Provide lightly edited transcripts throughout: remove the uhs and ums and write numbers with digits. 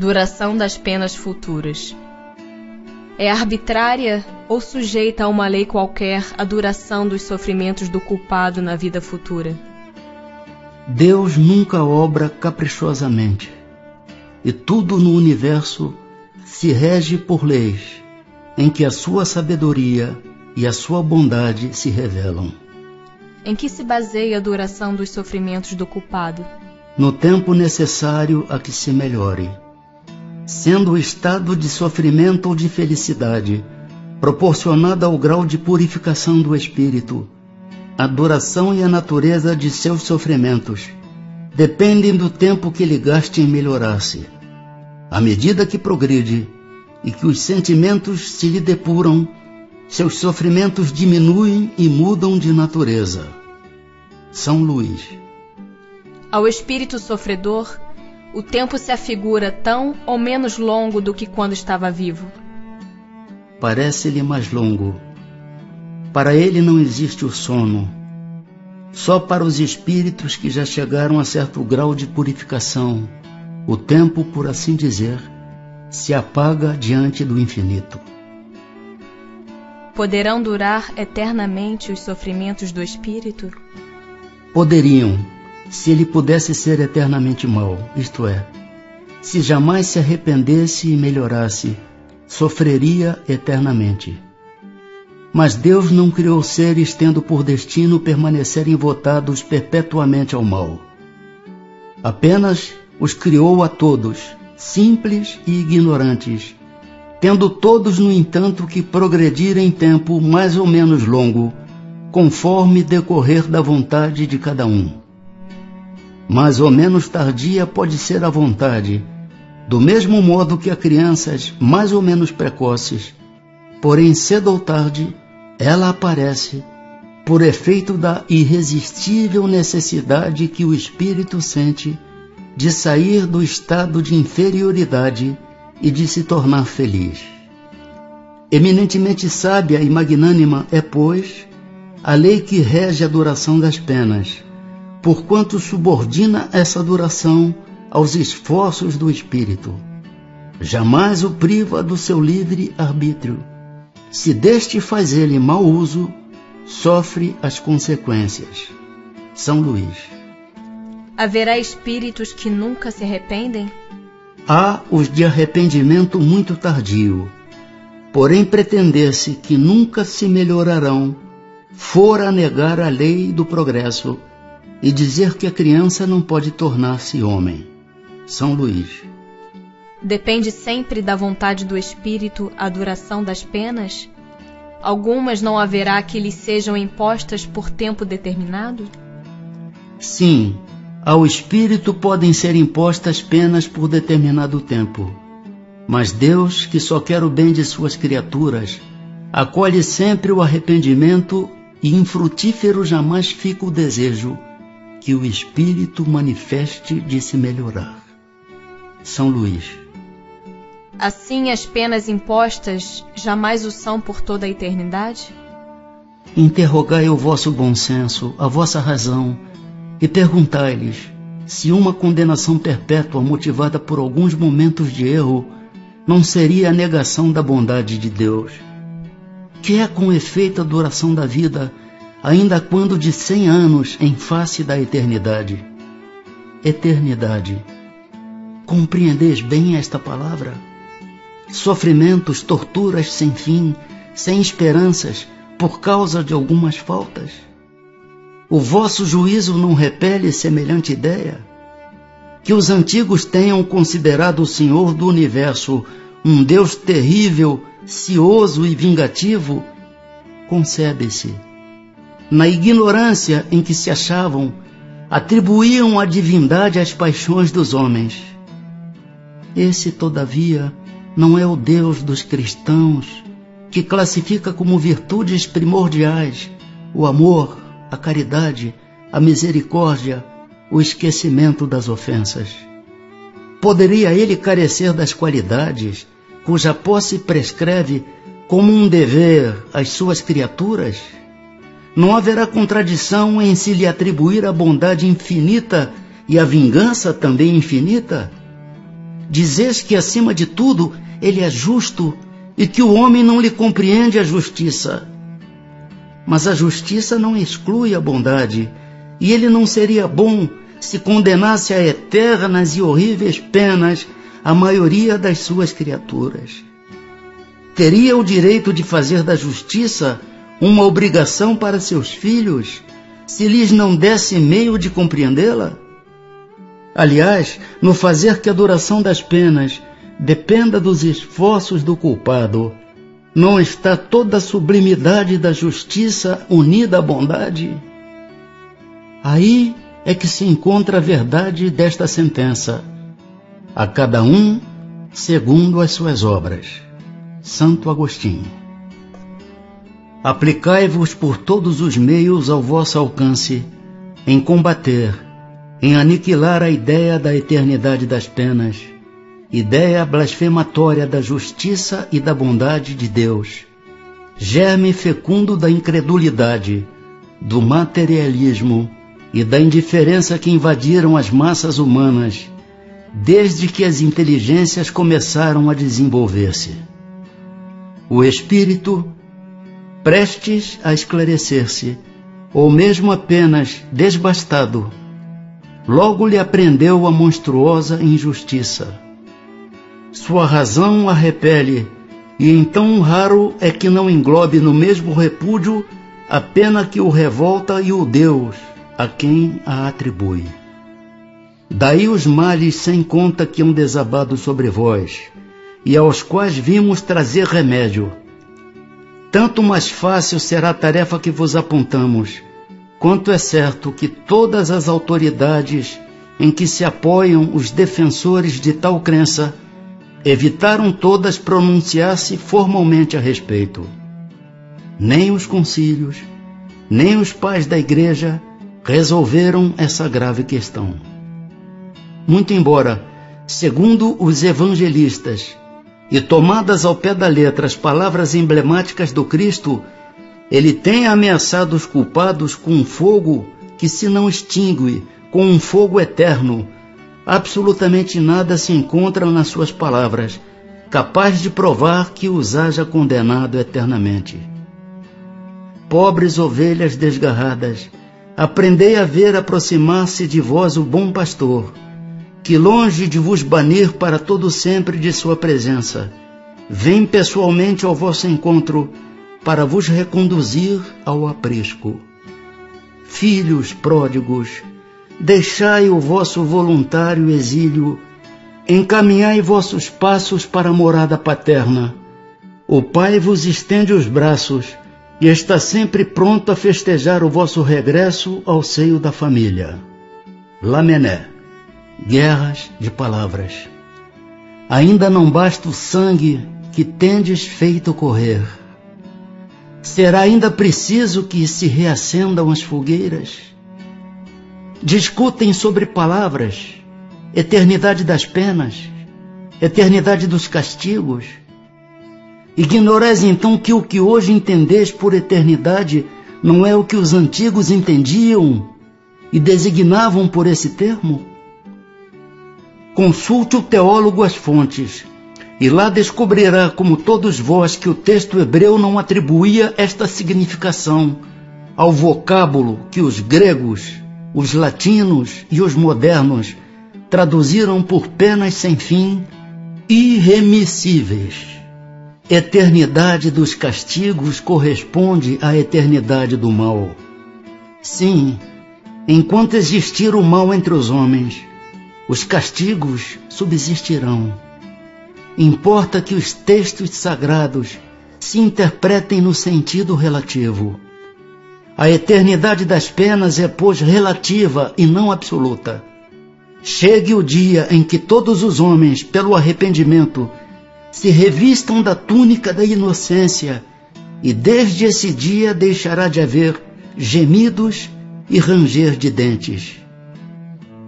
Duração das penas futuras. É arbitrária ou sujeita a uma lei qualquer a duração dos sofrimentos do culpado na vida futura? Deus nunca obra caprichosamente, e tudo no universo se rege por leis em que a sua sabedoria e a sua bondade se revelam. Em que se baseia a duração dos sofrimentos do culpado? No tempo necessário a que se melhore, sendo o estado de sofrimento ou de felicidade proporcionada ao grau de purificação do espírito. A duração e a natureza de seus sofrimentos dependem do tempo que ele gaste em melhorar-se. À medida que progride e que os sentimentos se lhe depuram, seus sofrimentos diminuem e mudam de natureza. São Luís. Ao espírito sofredor, o tempo se afigura tão ou menos longo do que quando estava vivo? Parece-lhe mais longo. Para ele não existe o sono. Só para os espíritos que já chegaram a certo grau de purificação, o tempo, por assim dizer, se apaga diante do infinito. Poderão durar eternamente os sofrimentos do espírito? Poderiam, se ele pudesse ser eternamente mau, isto é, se jamais se arrependesse e melhorasse, sofreria eternamente. Mas Deus não criou seres tendo por destino permanecerem votados perpetuamente ao mal. Apenas os criou a todos, simples e ignorantes, tendo todos, no entanto, que progredir em tempo mais ou menos longo, conforme decorrer da vontade de cada um. Mais ou menos tardia pode ser a vontade, do mesmo modo que a crianças mais ou menos precoces, porém cedo ou tarde ela aparece por efeito da irresistível necessidade que o espírito sente de sair do estado de inferioridade e de se tornar feliz. Eminentemente sábia e magnânima é, pois, a lei que rege a duração das penas, porquanto subordina essa duração aos esforços do espírito. Jamais o priva do seu livre arbítrio. Se deste faz ele mau uso, sofre as consequências. São Luís. Haverá espíritos que nunca se arrependem? Há os de arrependimento muito tardio, porém pretender-se que nunca se melhorarão, fora negar a lei do progresso e dizer que a criança não pode tornar-se homem. São Luís. Depende sempre da vontade do espírito a duração das penas? Algumas não haverá que lhes sejam impostas por tempo determinado? Sim, ao espírito podem ser impostas penas por determinado tempo. Mas Deus, que só quer o bem de suas criaturas, acolhe sempre o arrependimento e infrutífero jamais fica o desejo que o espírito manifeste de se melhorar. São Luís. Assim, as penas impostas jamais o são por toda a eternidade? Interrogai o vosso bom senso, a vossa razão, e perguntai-lhes se uma condenação perpétua motivada por alguns momentos de erro não seria a negação da bondade de Deus, que é com efeito a duração da vida, ainda quando de 100 anos em face da eternidade. Eternidade. Compreendeis bem esta palavra? Sofrimentos, torturas sem fim, sem esperanças, por causa de algumas faltas. O vosso juízo não repele semelhante ideia? Que os antigos tenham considerado o Senhor do Universo um Deus terrível, cioso e vingativo, concebe-se. Na ignorância em que se achavam, atribuíam a divindade às paixões dos homens. Esse, todavia, não é o Deus dos cristãos, que classifica como virtudes primordiais o amor, a caridade, a misericórdia, o esquecimento das ofensas. Poderia ele carecer das qualidades cuja posse prescreve como um dever às suas criaturas? Não haverá contradição em se lhe atribuir a bondade infinita e a vingança também infinita? dizes que, acima de tudo, ele é justo e que o homem não lhe compreende a justiça. Mas a justiça não exclui a bondade, e ele não seria bom se condenasse a eternas e horríveis penas a maioria das suas criaturas. Teria o direito de fazer da justiça uma obrigação para seus filhos, se lhes não desse meio de compreendê-la? Aliás, no fazer que a duração das penas dependa dos esforços do culpado, não está toda a sublimidade da justiça unida à bondade? Aí é que se encontra a verdade desta sentença: a cada um segundo as suas obras. Santo Agostinho. Aplicai-vos por todos os meios ao vosso alcance, em combater, em aniquilar a ideia da eternidade das penas, ideia blasfematória da justiça e da bondade de Deus, germe fecundo da incredulidade, do materialismo e da indiferença que invadiram as massas humanas, desde que as inteligências começaram a desenvolver-se. O espírito, prestes a esclarecer-se, ou mesmo apenas desbastado, logo lhe aprendeu a monstruosa injustiça. Sua razão a repele, e então raro é que não englobe no mesmo repúdio a pena que o revolta e o Deus a quem a atribui. Daí os males sem conta que hão desabado sobre vós, e aos quais vimos trazer remédio. Tanto mais fácil será a tarefa que vos apontamos, quanto é certo que todas as autoridades em que se apoiam os defensores de tal crença evitaram todas pronunciar-se formalmente a respeito. Nem os concílios, nem os pais da Igreja resolveram essa grave questão. Muito embora, segundo os evangelistas, e tomadas ao pé da letra as palavras emblemáticas do Cristo, ele tenha ameaçado os culpados com um fogo que se não extingue, com um fogo eterno, absolutamente nada se encontra nas suas palavras, capaz de provar que os haja condenado eternamente. Pobres ovelhas desgarradas, aprendei a ver aproximar-se de vós o bom pastor, que longe de vos banir para todo sempre de sua presença, vem pessoalmente ao vosso encontro para vos reconduzir ao aprisco. Filhos pródigos, deixai o vosso voluntário exílio, encaminhai vossos passos para a morada paterna. O Pai vos estende os braços e está sempre pronto a festejar o vosso regresso ao seio da família. Lamennais. Guerras de palavras. Ainda não basta o sangue que tendes feito correr. Será ainda preciso que se reacendam as fogueiras? Discutem sobre palavras, eternidade das penas, eternidade dos castigos. Ignorais então que o que hoje entendeis por eternidade não é o que os antigos entendiam e designavam por esse termo? Consulte o teólogo as fontes, e lá descobrirá, como todos vós, que o texto hebreu não atribuía esta significação ao vocábulo que os gregos, os latinos e os modernos traduziram por penas sem fim, irremissíveis. Eternidade dos castigos corresponde à eternidade do mal. Sim, enquanto existir o mal entre os homens, os castigos subsistirão. Importa que os textos sagrados se interpretem no sentido relativo. A eternidade das penas é, pois, relativa e não absoluta. Chegue o dia em que todos os homens, pelo arrependimento, se revistam da túnica da inocência, e desde esse dia deixará de haver gemidos e ranger de dentes.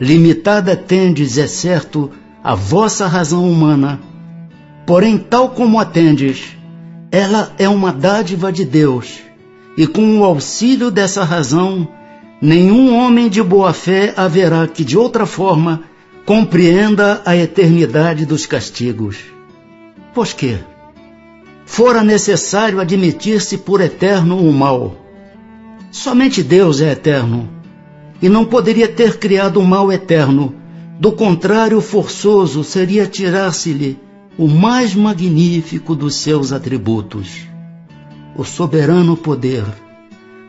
Limitada tendes, é certo, a vossa razão humana, porém, tal como a tendes, ela é uma dádiva de Deus, e com o auxílio dessa razão, nenhum homem de boa fé haverá que de outra forma compreenda a eternidade dos castigos. Pois que fora necessário admitir-se por eterno o mal. Somente Deus é eterno, e não poderia ter criado um mal eterno. Do contrário, forçoso seria tirar-se-lhe o mais magnífico dos seus atributos, o soberano poder,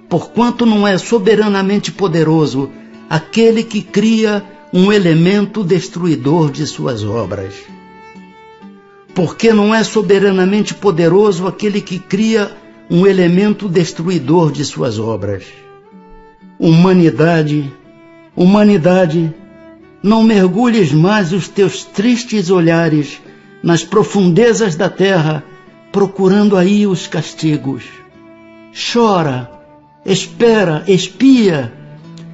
porquanto não é soberanamente poderoso aquele que cria um elemento destruidor de suas obras. Porque não é soberanamente poderoso aquele que cria um elemento destruidor de suas obras. Humanidade, não mergulhes mais os teus tristes olhares nas profundezas da terra, procurando aí os castigos. Chora, espera, espia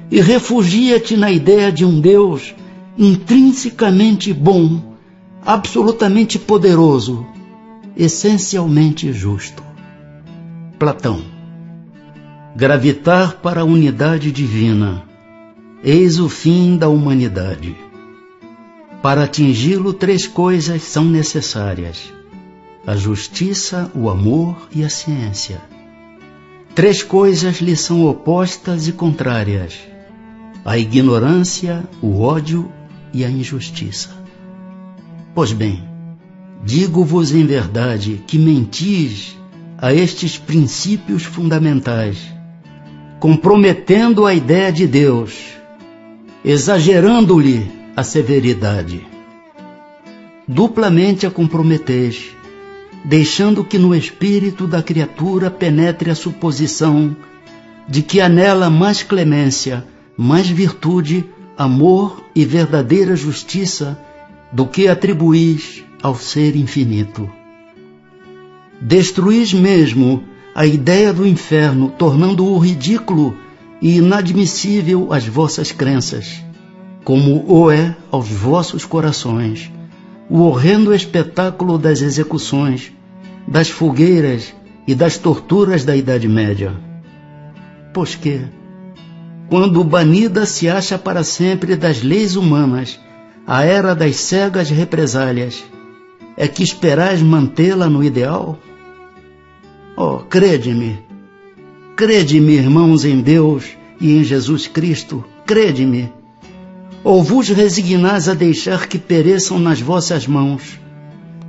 e refugia-te na ideia de um Deus intrinsecamente bom, absolutamente poderoso, essencialmente justo. Platão. Gravitar para a unidade divina, eis o fim da humanidade. Para atingi-lo, 3 coisas são necessárias: a justiça, o amor e a ciência. 3 coisas lhe são opostas e contrárias: a ignorância, o ódio e a injustiça. Pois bem, digo-vos em verdade que mentis a estes princípios fundamentais, comprometendo a ideia de Deus, exagerando-lhe a severidade. Duplamente a comprometeis, deixando que no espírito da criatura penetre a suposição de que há nela mais clemência, mais virtude, amor e verdadeira justiça do que atribuís ao ser infinito. Destruís mesmo a ideia do inferno, tornando-o ridículo e inadmissível às vossas crenças, como o é aos vossos corações o horrendo espetáculo das execuções, das fogueiras e das torturas da Idade Média. Pois que, quando banida se acha para sempre das leis humanas a era das cegas represálias, é que esperais mantê-la no ideal? Oh, crede-me, irmãos em Deus e em Jesus Cristo, crede-me. Ou vos resignais a deixar que pereçam nas vossas mãos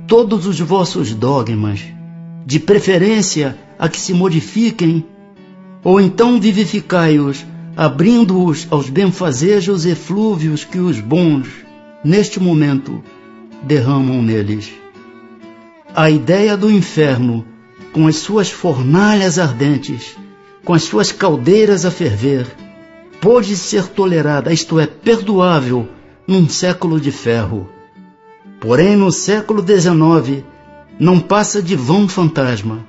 todos os vossos dogmas, de preferência a que se modifiquem, ou então vivificai-os, abrindo-os aos benfazejos eflúvios que os bons, neste momento, derramam neles. A ideia do inferno, com as suas fornalhas ardentes, com as suas caldeiras a ferver, pôde ser tolerada, isto é, perdoável, num século de ferro. Porém, no século XIX, não passa de vão fantasma,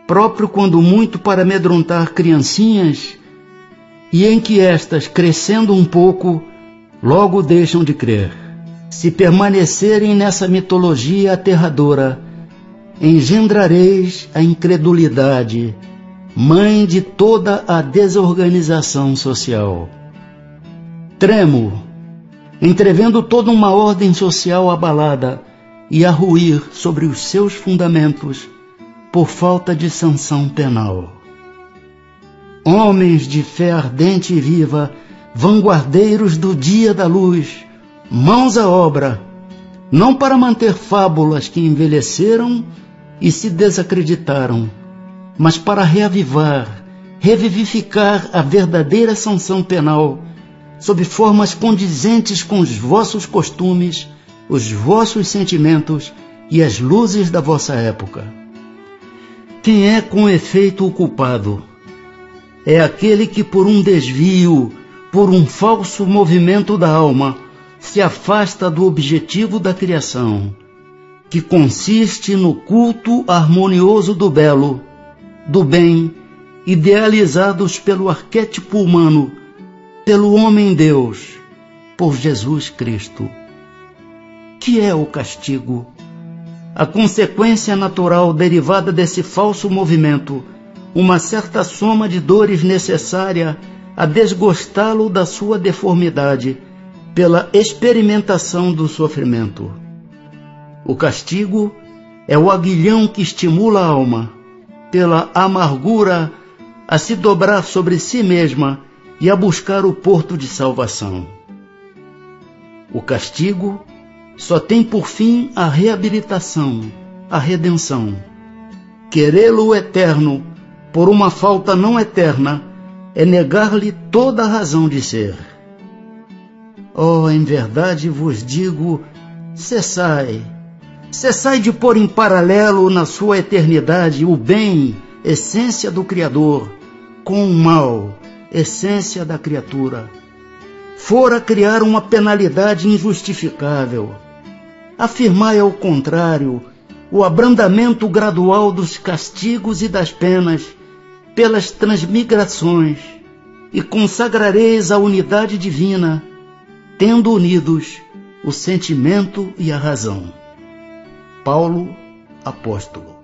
próprio quando muito para amedrontar criancinhas, e em que estas, crescendo um pouco, logo deixam de crer. Se permanecerem nessa mitologia aterradora, engendrareis a incredulidade, mãe de toda a desorganização social. Tremo, entrevendo toda uma ordem social abalada e a ruir sobre os seus fundamentos por falta de sanção penal. Homens de fé ardente e viva, vanguardeiros do dia da luz, mãos à obra, não para manter fábulas que envelheceram e se desacreditaram, mas para reavivar, revivificar a verdadeira sanção penal, sob formas condizentes com os vossos costumes, os vossos sentimentos e as luzes da vossa época. Quem é com efeito o culpado? É aquele que por um desvio, por um falso movimento da alma, se afasta do objetivo da criação, que consiste no culto harmonioso do belo, do bem, idealizados pelo arquétipo humano, pelo homem-Deus, por Jesus Cristo. Que é o castigo? A consequência natural derivada desse falso movimento, uma certa soma de dores necessária a desgostá-lo da sua deformidade pela experimentação do sofrimento. O castigo é o aguilhão que estimula a alma, pela amargura, a se dobrar sobre si mesma e a buscar o porto de salvação. O castigo só tem por fim a reabilitação, a redenção. Querê-lo o eterno por uma falta não eterna é negar-lhe toda a razão de ser. Oh, em verdade vos digo, cessai de pôr em paralelo na sua eternidade o bem, essência do Criador, com o mal, essência da criatura. Fora criar uma penalidade injustificável. Afirmai ao contrário o abrandamento gradual dos castigos e das penas pelas transmigrações, e consagrareis a unidade divina, tendo unidos o sentimento e a razão. Paulo, apóstolo.